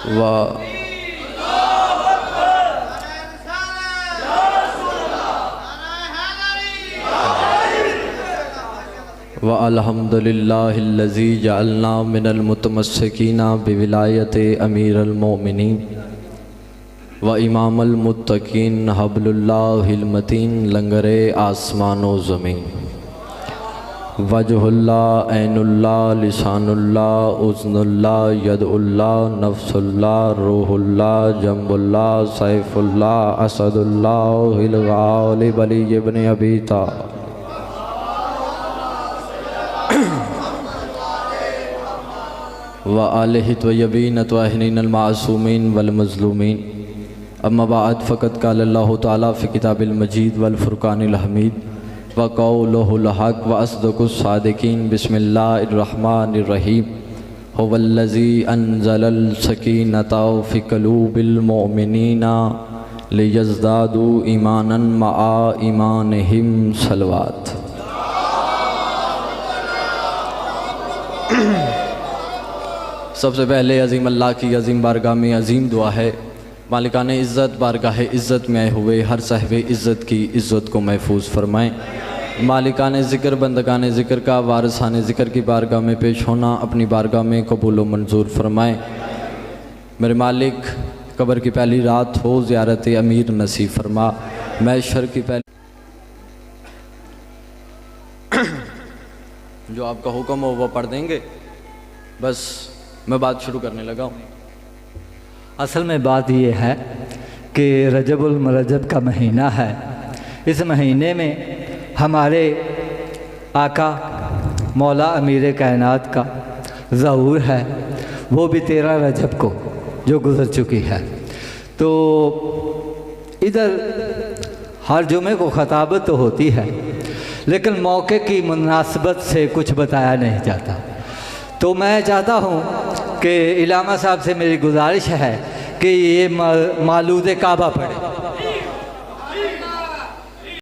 व अल्हम्दुलिल्लाहिल्लज़ी जअलना मिनल मुतमस्सिकीना बिविलायति अमीरुल मोमिनीन व इमामुल मुत्तकीन हब्लुल्लाहिल मतीन लंगरे आसमानो ज़मीन वजहुल्लाह ऐनुल्लाह लिसानुल्लाह उज़्नुल्लाह यदुल्लाह नफ्सुल्लाह रूहुल्लाह जंबुल्लाह सैफुल्लाह असदुल्लाह हिल गालिब अली इब्न अबी तालिब व आलिहि तय्यबीन ताहिरीन अल-मासूमीन वल मज़लूमीन अम्मा बाद फ़क़द क़ालल्लाहु तआला फ़ी किताबिल मजीद वल फ़ुरक़ानिल हमीद व क़ौलुहुल हक़ व अस्दक़ुस सादिक़ीन बिस्मिल्लाहिर रहमानिर रहीम हुवल्लज़ी अनज़लल सकीनता फ़ी क़ुलूबिल मुअमिनीना लियज़दादू ईमानन मआ ईमानिहिम सलवात। सबसे पहले अज़ीम अल्लाह की अज़ीम बारगाह में अज़ीम दुआ है, मालिकान इज़्ज़त बारगाह इज़्ज़त में आए हुए हर साहिब इज़्ज़त की इज़्ज़त को महफूज फरमाएँ। मालिकान ज़िक्र बंदगान ज़िक्र का वारिसान ज़िक्र की बारगाह में पेश होना अपनी बारगाह में कबूल व मंजूर फरमाएँ। मेरे मालिक कब्र की पहली रात हो ज़ियारत अमीर नसीब फरमा। मैशर की पहली जो आपका हुक्म हो वह पढ़ देंगे, बस मैं बात शुरू करने लगा हूँ। असल में बात ये है कि रजबुल मरजब का महीना है। इस महीने में हमारे आका मौला अमीर कायनात का ज़हूर है, वो भी 13 रजब को जो गुज़र चुकी है। तो इधर हर जुमे को ख़ताबत तो होती है, लेकिन मौके की मुनासबत से कुछ बताया नहीं जाता। तो मैं चाहता हूँ कि इलामा साहब से मेरी गुजारिश है कि ये मालूद काबा पढ़े।